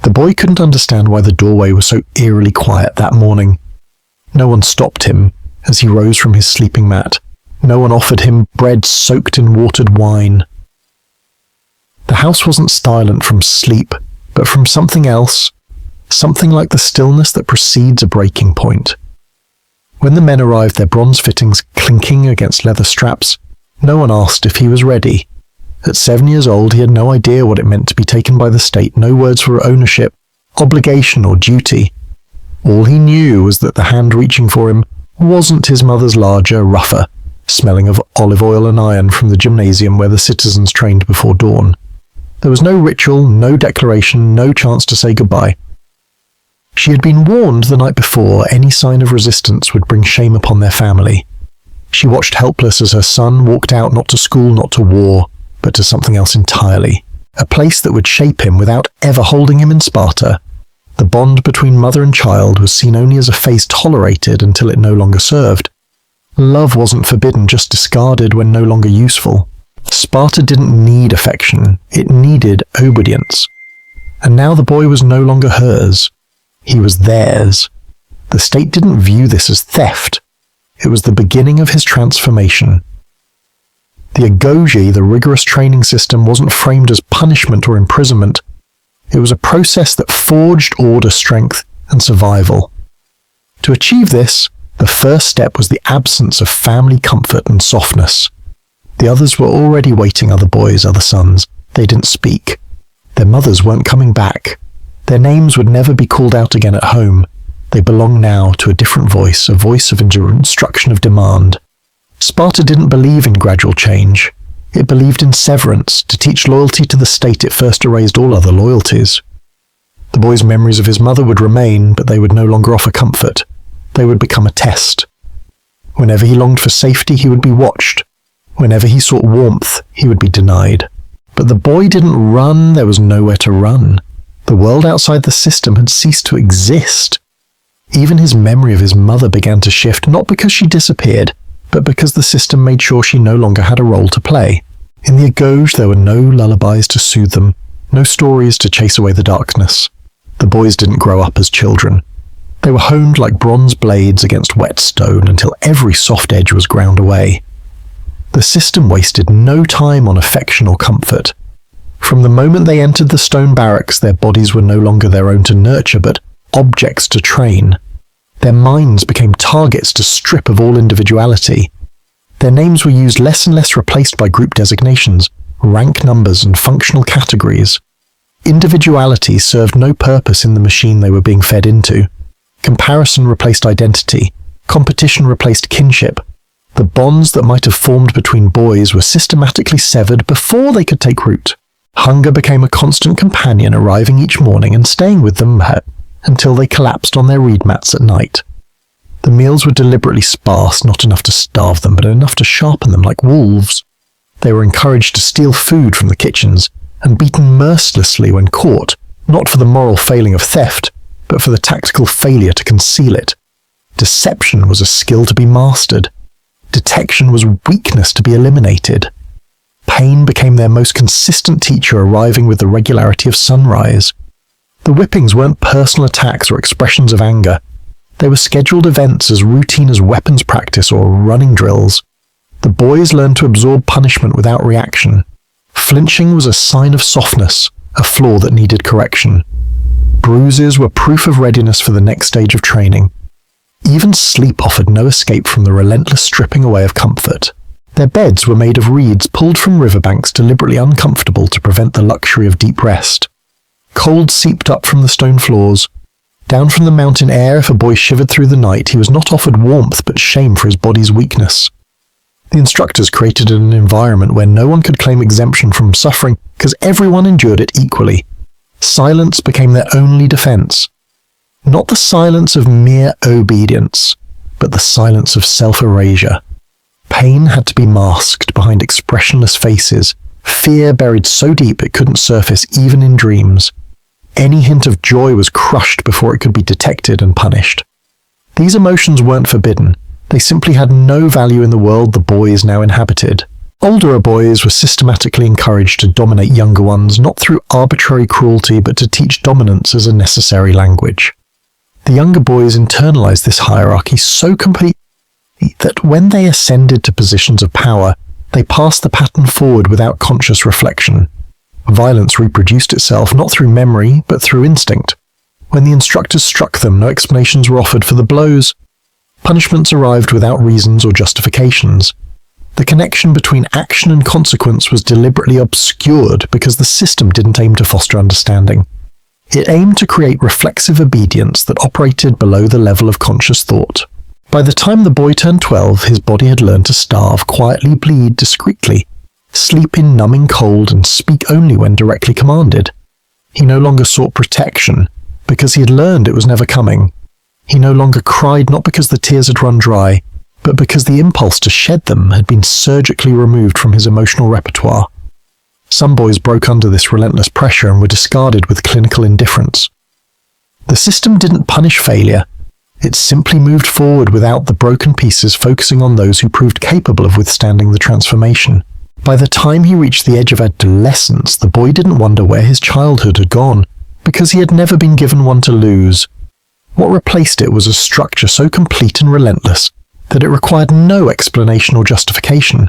The boy couldn't understand why the doorway was so eerily quiet that morning. No one stopped him as he rose from his sleeping mat. No one offered him bread soaked in watered wine. The house wasn't silent from sleep, but from something else, something like the stillness that precedes a breaking point. When the men arrived, their bronze fittings clinking against leather straps, no one asked if he was ready. At 7 years old, he had no idea what it meant to be taken by the state, no words for ownership, obligation, or duty. All he knew was that the hand reaching for him wasn't his mother's larger, rougher, smelling of olive oil and iron from the gymnasium where the citizens trained before dawn. There was no ritual, no declaration, no chance to say goodbye. She had been warned the night before any sign of resistance would bring shame upon their family. She watched helpless as her son walked out not to school, not to war, but to something else entirely. A place that would shape him without ever holding him in Sparta. The bond between mother and child was seen only as a phase tolerated until it no longer served. Love wasn't forbidden, just discarded when no longer useful. Sparta didn't need affection, it needed obedience. And now the boy was no longer hers. He was theirs. The state didn't view this as theft. It was the beginning of his transformation. The Agoge, the rigorous training system, wasn't framed as punishment or imprisonment. It was a process that forged order, strength, and survival. To achieve this, the first step was the absence of family comfort and softness. The others were already waiting, other boys, other sons. They didn't speak. Their mothers weren't coming back. Their names would never be called out again at home. They belonged now to a different voice, a voice of instruction, of demand. Sparta didn't believe in gradual change. It believed in severance. To teach loyalty to the state, it first erased all other loyalties. The boy's memories of his mother would remain, but they would no longer offer comfort. They would become a test. Whenever he longed for safety, he would be watched. Whenever he sought warmth, he would be denied. But the boy didn't run, there was nowhere to run. The world outside the system had ceased to exist. Even his memory of his mother began to shift, not because she disappeared, but because the system made sure she no longer had a role to play. In the Agoge, there were no lullabies to soothe them, no stories to chase away the darkness. The boys didn't grow up as children. They were honed like bronze blades against wet stone until every soft edge was ground away. The system wasted no time on affection or comfort. From the moment they entered the stone barracks, their bodies were no longer their own to nurture, but objects to train. Their minds became targets to strip of all individuality. Their names were used less and less, replaced by group designations, rank numbers, and functional categories. Individuality served no purpose in the machine they were being fed into. Comparison replaced identity. Competition replaced kinship. The bonds that might have formed between boys were systematically severed before they could take root. Hunger became a constant companion, arriving each morning and staying with them until they collapsed on their reed mats at night. The meals were deliberately sparse, not enough to starve them, but enough to sharpen them like wolves. They were encouraged to steal food from the kitchens and beaten mercilessly when caught, not for the moral failing of theft, but for the tactical failure to conceal it. Deception was a skill to be mastered. Detection was weakness to be eliminated. Pain became their most consistent teacher, arriving with the regularity of sunrise. The whippings weren't personal attacks or expressions of anger. They were scheduled events as routine as weapons practice or running drills. The boys learned to absorb punishment without reaction. Flinching was a sign of softness, a flaw that needed correction. Bruises were proof of readiness for the next stage of training. Even sleep offered no escape from the relentless stripping away of comfort. Their beds were made of reeds pulled from riverbanks, deliberately uncomfortable to prevent the luxury of deep rest. Cold seeped up from the stone floors. Down from the mountain air, if a boy shivered through the night, he was not offered warmth but shame for his body's weakness. The instructors created an environment where no one could claim exemption from suffering because everyone endured it equally. Silence became their only defense. Not the silence of mere obedience, but the silence of self-erasure. Pain had to be masked behind expressionless faces, fear buried so deep it couldn't surface even in dreams. Any hint of joy was crushed before it could be detected and punished. These emotions weren't forbidden, they simply had no value in the world the boys now inhabited. Older boys were systematically encouraged to dominate younger ones, not through arbitrary cruelty, but to teach dominance as a necessary language. The younger boys internalized this hierarchy so completely that when they ascended to positions of power, they passed the pattern forward without conscious reflection. Violence reproduced itself not through memory, but through instinct. When the instructors struck them, no explanations were offered for the blows. Punishments arrived without reasons or justifications. The connection between action and consequence was deliberately obscured because the system didn't aim to foster understanding. It aimed to create reflexive obedience that operated below the level of conscious thought. By the time the boy turned 12, his body had learned to starve, quietly bleed discreetly, sleep in numbing cold, and speak only when directly commanded. He no longer sought protection, because he had learned it was never coming. He no longer cried not because the tears had run dry, but because the impulse to shed them had been surgically removed from his emotional repertoire. Some boys broke under this relentless pressure and were discarded with clinical indifference. The system didn't punish failure. It simply moved forward without the broken pieces, focusing on those who proved capable of withstanding the transformation. By the time he reached the edge of adolescence, the boy didn't wonder where his childhood had gone, because he had never been given one to lose. What replaced it was a structure so complete and relentless that it required no explanation or justification.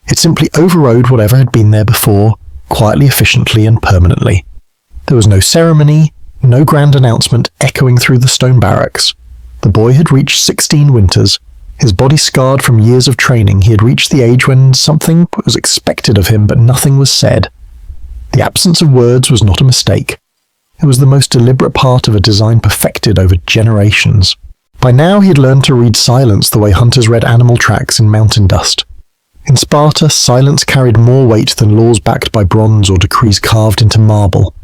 It simply overrode whatever had been there before, quietly, efficiently, and permanently. There was no ceremony, no grand announcement echoing through the stone barracks. The boy had reached 16 winters. His body scarred from years of training, he had reached the age when something was expected of him, but nothing was said. The absence of words was not a mistake. It was the most deliberate part of a design perfected over generations. By now he had learned to read silence the way hunters read animal tracks in mountain dust. In Sparta, silence carried more weight than laws backed by bronze or decrees carved into marble.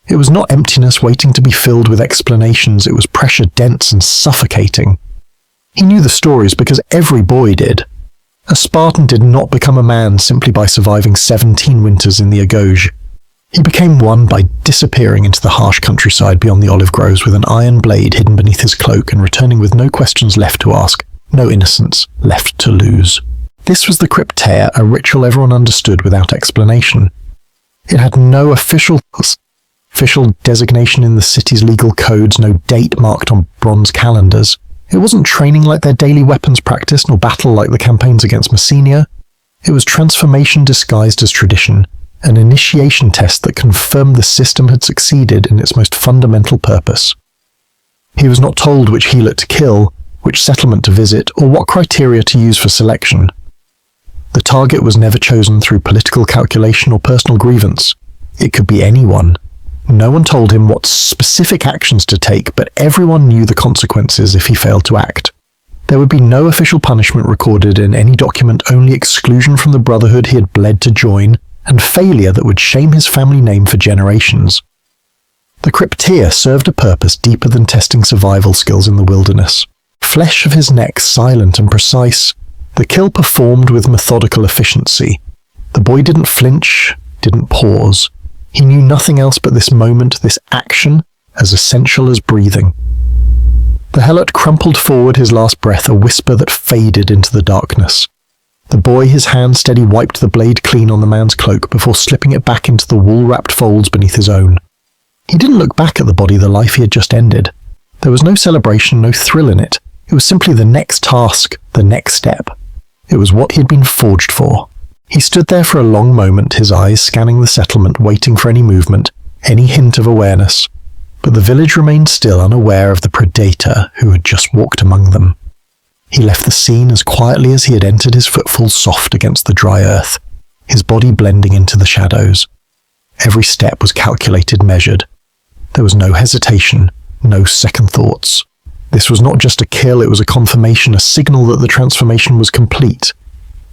It was not emptiness waiting to be filled with explanations, it was pressure dense and suffocating. He knew the stories because every boy did. A Spartan did not become a man simply by surviving 17 winters in the Agoge. He became one by disappearing into the harsh countryside beyond the olive groves with an iron blade hidden beneath his cloak and returning with no questions left to ask, no innocence left to lose. This was the Crypteia, a ritual everyone understood without explanation. It had no official designation in the city's legal codes, no date marked on bronze calendars. It wasn't training like their daily weapons practice, nor battle like the campaigns against Messenia. It was transformation disguised as tradition, an initiation test that confirmed the system had succeeded in its most fundamental purpose. He was not told which healer to kill, which settlement to visit, or what criteria to use for selection. The target was never chosen through political calculation or personal grievance. It could be anyone. No one told him what specific actions to take, but everyone knew the consequences if he failed to act. There would be no official punishment recorded in any document, only exclusion from the brotherhood he had bled to join, and failure that would shame his family name for generations. The Crypteia served a purpose deeper than testing survival skills in the wilderness. Flesh of his neck silent and precise, the kill performed with methodical efficiency. The boy didn't flinch, didn't pause. He knew nothing else but this moment, this action, as essential as breathing. The helot crumpled forward his last breath, a whisper that faded into the darkness. The boy, his hand steady, wiped the blade clean on the man's cloak before slipping it back into the wool-wrapped folds beneath his own. He didn't look back at the body, the life he had just ended. There was no celebration, no thrill in it. It was simply the next task, the next step. It was what he had been forged for. He stood there for a long moment, his eyes scanning the settlement, waiting for any movement, any hint of awareness. But the village remained still, unaware of the predator who had just walked among them. He left the scene as quietly as he had entered, his footfall soft against the dry earth, his body blending into the shadows. Every step was calculated, measured. There was no hesitation, no second thoughts. This was not just a kill, it was a confirmation, a signal that the transformation was complete.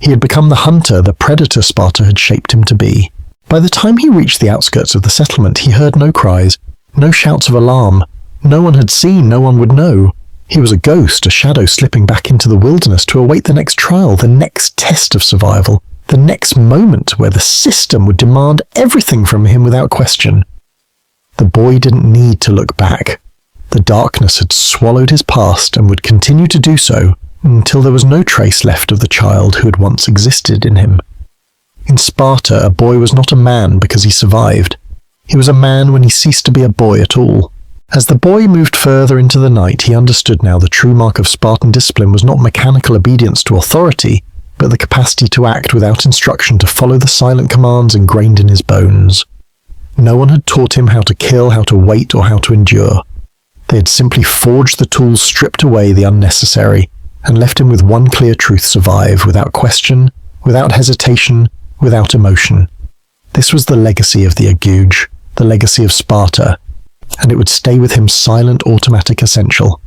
He had become the hunter, the predator Sparta had shaped him to be. By the time he reached the outskirts of the settlement, he heard no cries, no shouts of alarm. No one had seen, no one would know. He was a ghost, a shadow slipping back into the wilderness to await the next trial, the next test of survival, the next moment where the system would demand everything from him without question. The boy didn't need to look back. The darkness had swallowed his past and would continue to do so until there was no trace left of the child who had once existed in him. In Sparta, a boy was not a man because he survived. He was a man when he ceased to be a boy at all. As the boy moved further into the night, he understood now the true mark of Spartan discipline was not mechanical obedience to authority, but the capacity to act without instruction, to follow the silent commands ingrained in his bones. No one had taught him how to kill, how to wait, or how to endure. They had simply forged the tools, stripped away the unnecessary, and left him with one clear truth: survive, without question, without hesitation, without emotion. This was the legacy of the Agoge, the legacy of Sparta, and it would stay with him, silent, automatic, essential.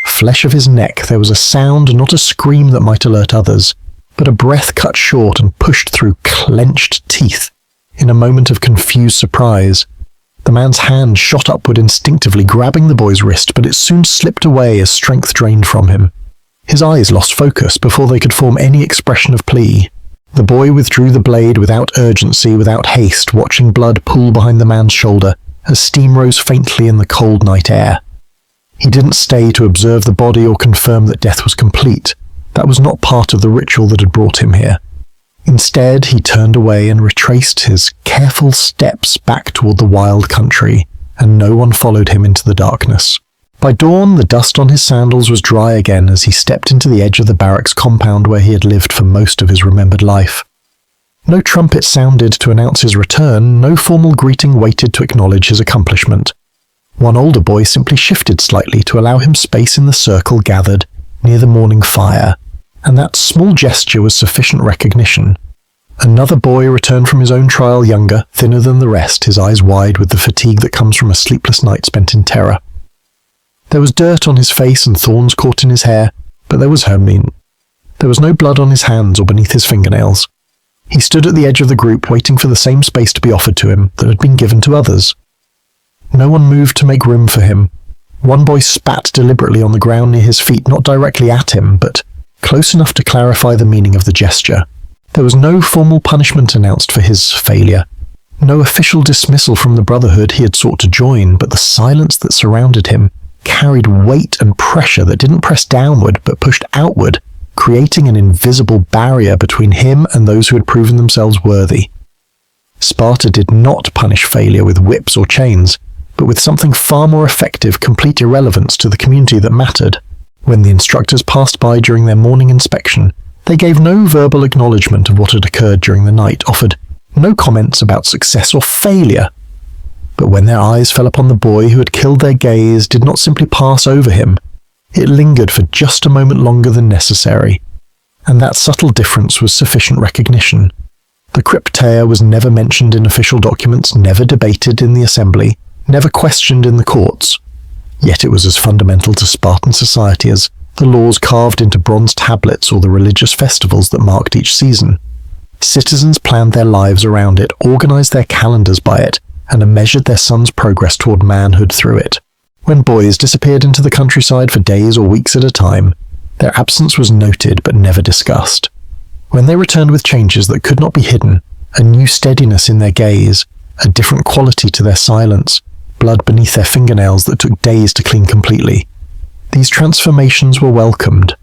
Flesh of his neck, there was a sound, not a scream that might alert others, but a breath cut short and pushed through clenched teeth. In a moment of confused surprise, the man's hand shot upward instinctively, grabbing the boy's wrist, but it soon slipped away as strength drained from him. His eyes lost focus before they could form any expression of plea. The boy withdrew the blade without urgency, without haste, watching blood pool behind the man's shoulder as steam rose faintly in the cold night air. He didn't stay to observe the body or confirm that death was complete. That was not part of the ritual that had brought him here. Instead, he turned away and retraced his careful steps back toward the wild country, and no one followed him into the darkness. By dawn, the dust on his sandals was dry again as he stepped into the edge of the barracks compound where he had lived for most of his remembered life. No trumpet sounded to announce his return, no formal greeting waited to acknowledge his accomplishment. One older boy simply shifted slightly to allow him space in the circle gathered near the morning fire, and that small gesture was sufficient recognition. Another boy returned from his own trial, younger, thinner than the rest, his eyes wide with the fatigue that comes from a sleepless night spent in terror. There was dirt on his face and thorns caught in his hair, but there was no blood on his hands or beneath his fingernails. He stood at the edge of the group, waiting for the same space to be offered to him that had been given to others. No one moved to make room for him. One boy spat deliberately on the ground near his feet, not directly at him, but close enough to clarify the meaning of the gesture. There was no formal punishment announced for his failure, no official dismissal from the brotherhood he had sought to join, but the silence that surrounded him carried weight and pressure that didn't press downward but pushed outward, creating an invisible barrier between him and those who had proven themselves worthy. Sparta did not punish failure with whips or chains, but with something far more effective: complete irrelevance to the community that mattered. When the instructors passed by during their morning inspection, they gave no verbal acknowledgement of what had occurred during the night, offered no comments about success or failure. But when their eyes fell upon the boy who had killed their gaze, did not simply pass over him. It lingered for just a moment longer than necessary, and that subtle difference was sufficient recognition. The crypteia was never mentioned in official documents, never debated in the assembly, never questioned in the courts. Yet it was as fundamental to Spartan society as the laws carved into bronze tablets or the religious festivals that marked each season. Citizens planned their lives around it, organized their calendars by it, and measured their sons' progress toward manhood through it. When boys disappeared into the countryside for days or weeks at a time, their absence was noted but never discussed. When they returned with changes that could not be hidden, a new steadiness in their gaze, a different quality to their silence, blood beneath their fingernails that took days to clean completely, these transformations were welcomed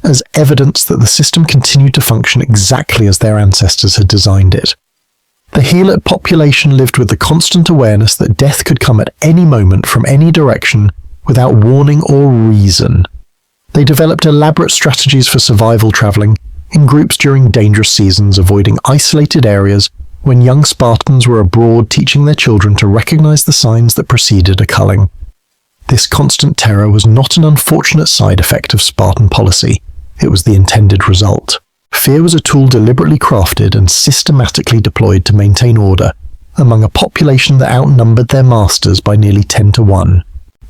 as evidence that the system continued to function exactly as their ancestors had designed it. The Helot population lived with the constant awareness that death could come at any moment from any direction without warning or reason. They developed elaborate strategies for survival, traveling in groups during dangerous seasons, avoiding isolated areas when young Spartans were abroad, teaching their children to recognize the signs that preceded a culling. This constant terror was not an unfortunate side effect of Spartan policy. It was the intended result. Fear was a tool deliberately crafted and systematically deployed to maintain order among a population that outnumbered their masters by nearly 10 to 1.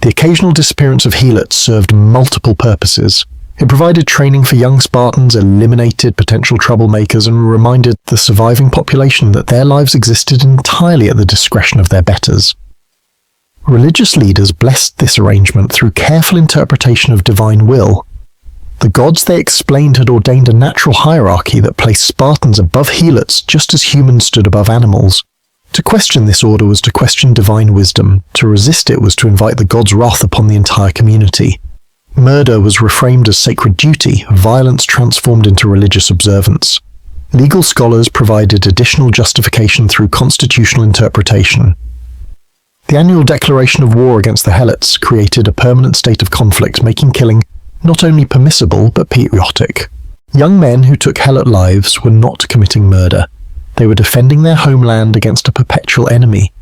The occasional disappearance of Helots served multiple purposes. It provided training for young Spartans, eliminated potential troublemakers, and reminded the surviving population that their lives existed entirely at the discretion of their betters. Religious leaders blessed this arrangement through careful interpretation of divine will. The gods they explained had ordained a natural hierarchy that placed Spartans above Helots just as humans stood above animals. To question this order was to question divine wisdom. To resist it was to invite the gods' wrath upon the entire community. Murder was reframed as sacred duty, violence transformed into religious observance. Legal scholars provided additional justification through constitutional interpretation. The annual declaration of war against the Helots created a permanent state of conflict, making killing not only permissible but patriotic. Young men who took Helot lives were not committing murder. They were defending their homeland against a perpetual enemy.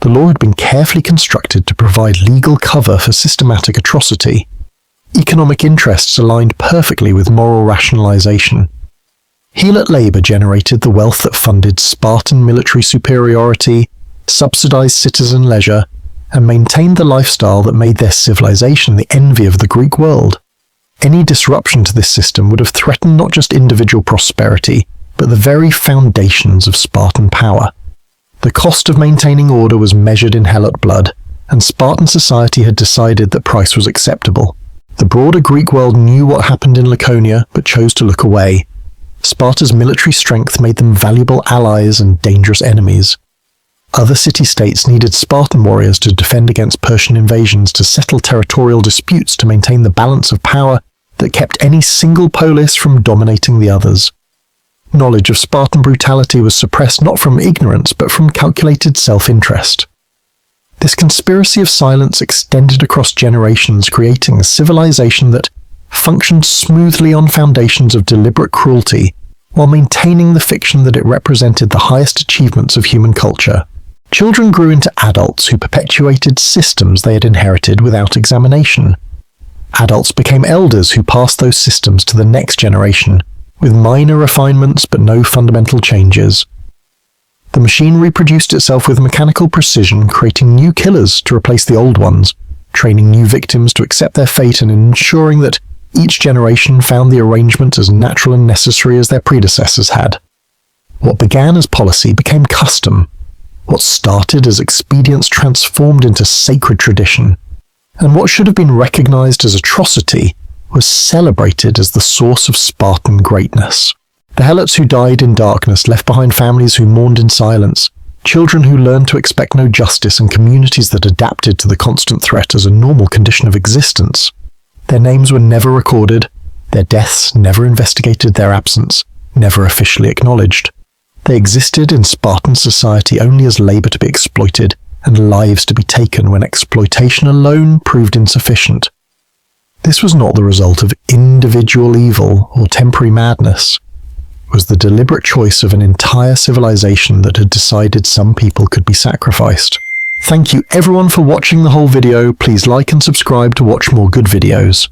The law had been carefully constructed to provide legal cover for systematic atrocity. Economic interests aligned perfectly with moral rationalization. Helot labor generated the wealth that funded Spartan military superiority, subsidized citizen leisure, and maintained the lifestyle that made their civilization the envy of the Greek world. Any disruption to this system would have threatened not just individual prosperity, but the very foundations of Spartan power. The cost of maintaining order was measured in Helot blood, and Spartan society had decided that price was acceptable. The broader Greek world knew what happened in Laconia, but chose to look away. Sparta's military strength made them valuable allies and dangerous enemies. Other city-states needed Spartan warriors to defend against Persian invasions, to settle territorial disputes, to maintain the balance of power that kept any single polis from dominating the others. Knowledge of Spartan brutality was suppressed not from ignorance, but from calculated self-interest. This conspiracy of silence extended across generations, creating a civilization that functioned smoothly on foundations of deliberate cruelty, while maintaining the fiction that it represented the highest achievements of human culture. Children grew into adults who perpetuated systems they had inherited without examination. Adults became elders who passed those systems to the next generation, with minor refinements but no fundamental changes. The machine reproduced itself with mechanical precision, creating new killers to replace the old ones, training new victims to accept their fate, and ensuring that each generation found the arrangement as natural and necessary as their predecessors had. What began as policy became custom. What started as expedience transformed into sacred tradition, and what should have been recognized as atrocity was celebrated as the source of Spartan greatness. The Helots who died in darkness left behind families who mourned in silence, children who learned to expect no justice, and communities that adapted to the constant threat as a normal condition of existence. Their names were never recorded, their deaths never investigated, their absence never officially acknowledged. They existed in Spartan society only as labor to be exploited and lives to be taken when exploitation alone proved insufficient. This was not the result of individual evil or temporary madness. It was the deliberate choice of an entire civilization that had decided some people could be sacrificed. Thank you everyone for watching the whole video. Please like and subscribe to watch more good videos.